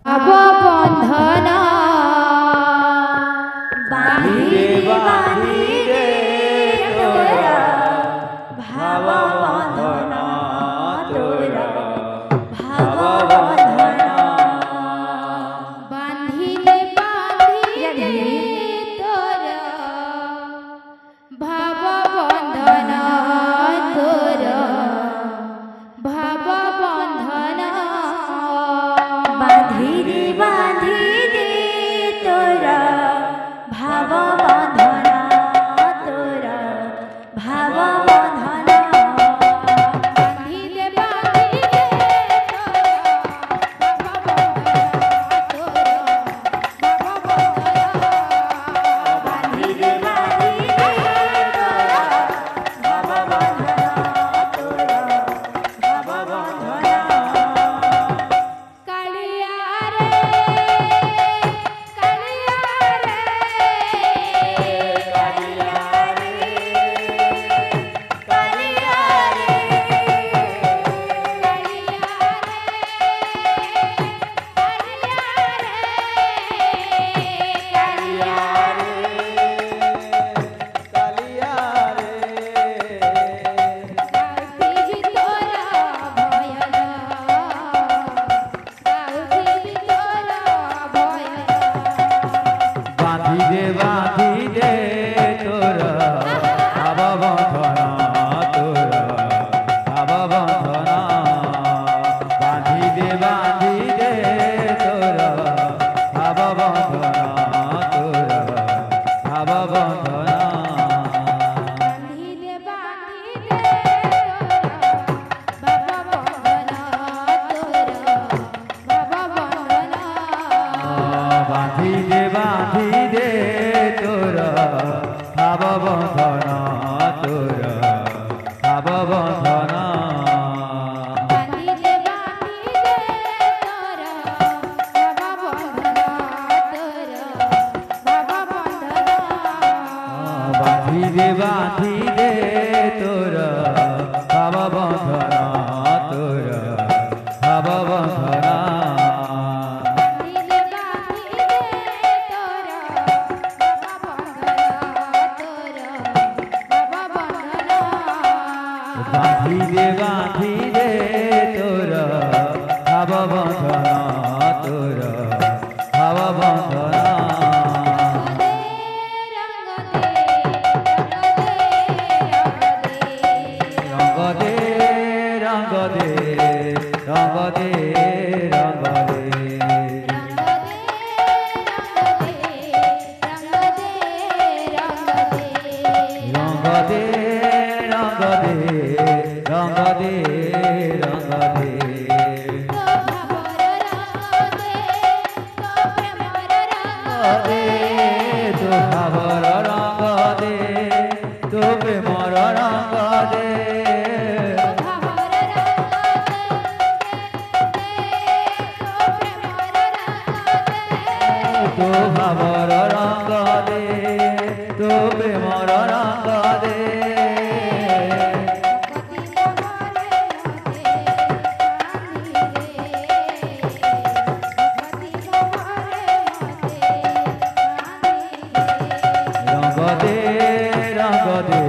বন্ধন বাঁধিরে বাঁধিরে তোরা ভাব বন্ধন তোরা ভাব বন্ধন বাঁধিলে বাঁধিলে তোরা ভাব বন্ধন তোরা ভাব বন্ধন বাঁধিরে বাঁধিরে তোরা ভাব বন্ধন তোরা ভাব বন্ধন বাঁধিলে বাঁধিলে তোরা ভাব বন্ধন বাঁধিরে বাঁধিরে তোরা ভাব বন্ধন তোরা ভাব বন্ধন কালিয়া রে কালিয়া রে কালিয়া রে কালিয়া রে কালিয়া রে কালিয়া রে কাউজি তোরা ভয়লা কাউজি তোরা ভয়লা বাঁধিরে বাঁধিরে তোরা ভাব বন্ধন তোরা ভাব বন্ধন বাঁধিরে বাঁধিরে তোরা ভাব বন্ধন তোরা ভাব বন্ধন বাঁধিলে বাঁধিলে তোরা বাবা বন্ধনা তোরা বাবা বন্ধনা বাঁধিরে বাঁধিরে তোরা ভাব বন্ধন তোরা ভাব বন্ধন বাঁধিলে বাঁধিলে তোরা বাবা বন্ধনা তোরা বাবা বন্ধনা বাঁধিরে বাঁধিরে তোরা ভাব বন্ধন তোরা ভাব বন্ধন বাঁধিলে বাঁধিলে তোরা বাবা বন্ধনা তোরা বাবা বন্ধনা বাঁধিরে বাঁধিরে তোরা ভাব বন্ধন তোরা ভাব বন্ধন রঙ্গ দে রঙ্গ দে রঙ্গ দে রঙ্গ দে রঙ্গ দে রঙ্গ দে রঙ্গ দে রঙ্গ দে দে তো ভাবর রঙ্গ দে তো প্রেমর রঙ্গ দে তো ভাবর রঙ্গ দে তো প্রেমর রঙ্গ দে রঙ্গ দে রঙ্গ দে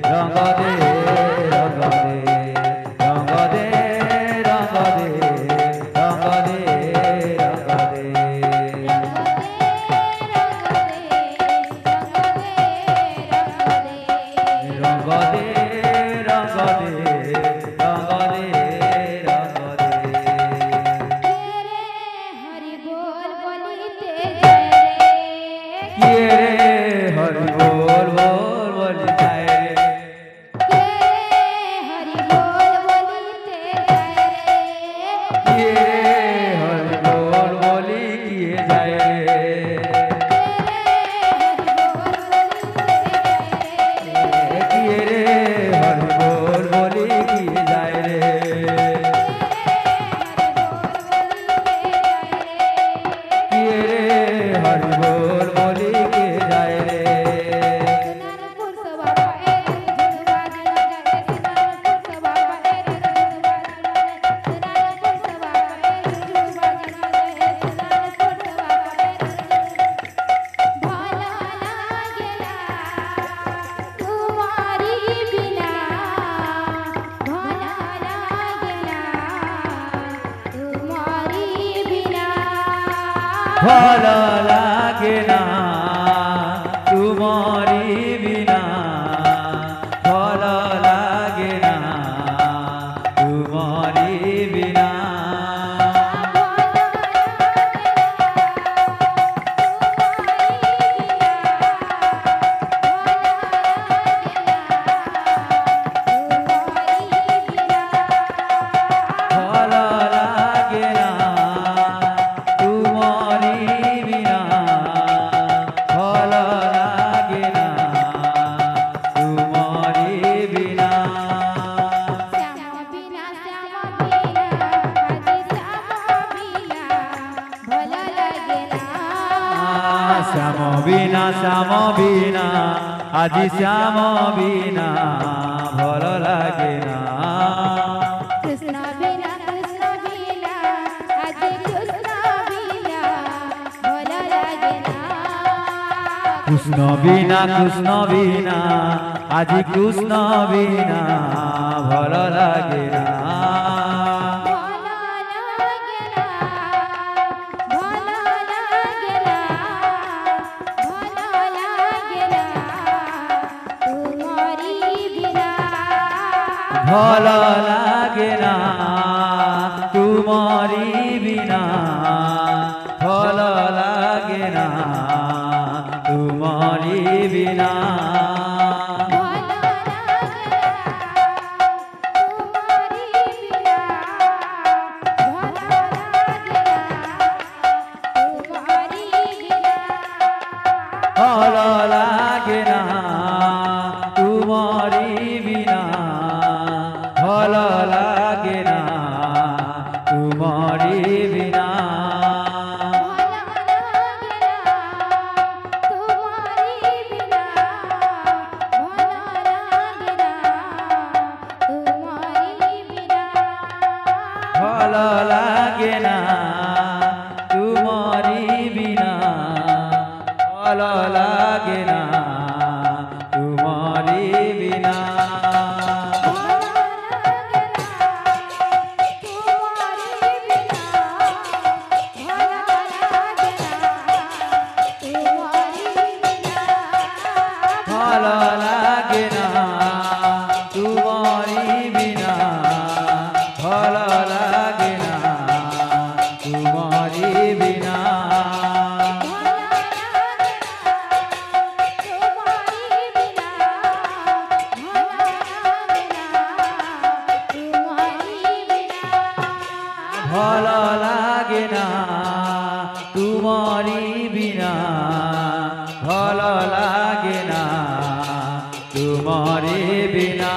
রঙ্গ দে রঙ্গ দে রঙ্গ দে রঙ্গ দে রঙ্গ দে রঙ্গ দে ভালো লাগে না তোমারি বিনা ভালো লাগে না তোমারি বিনা ভালো লাগে না তোমারি বিনা ভালো লাগে না তোমারি বিনা শ্যাম বিনা আজি শ্যাম বিনা ভালো লাগে না কৃষ্ণ বিনা আজি কৃষ্ণ বিনা ভালো লাগে না কৃষ্ণ বিনা আজি কৃষ্ণ বিনা ভালো লাগে না ভালো লাগে না তোমারি বিনা ভালো লাগে না তোমারি বিনা ভালো লাগে না তোমারি বিনা ভালো লাগে না তোমারি বিনা ভালো লাগে না তোমারি বিনা ভালো লাগে না তোমারি বিনা ভালো লাগে না তোমারি বিনা ভালো লাগে না তোমারি বিনা ভালো লাগে না তোমারি বিনা ভালো লাগে না তোমারি বিনা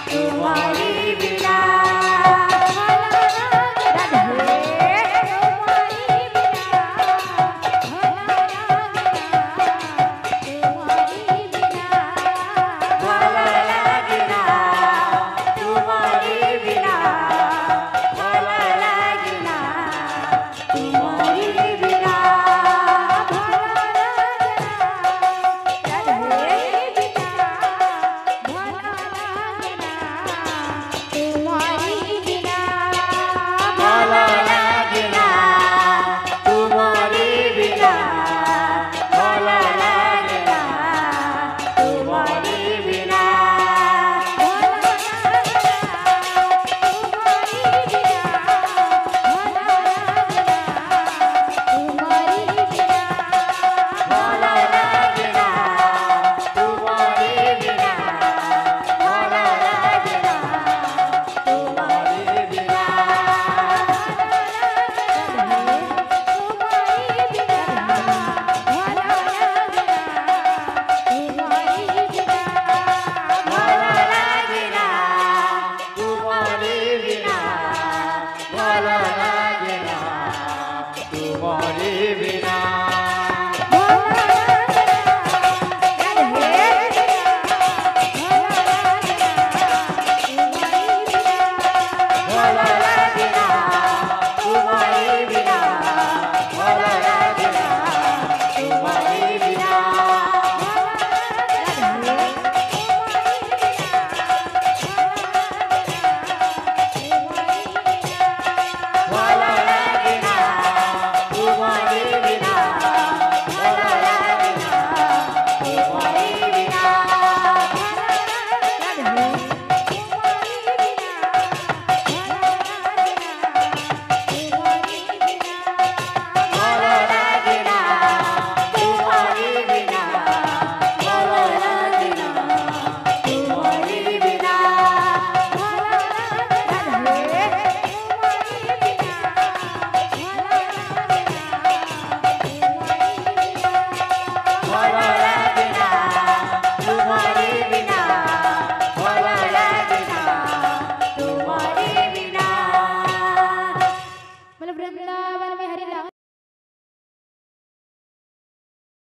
তোমারি বিনা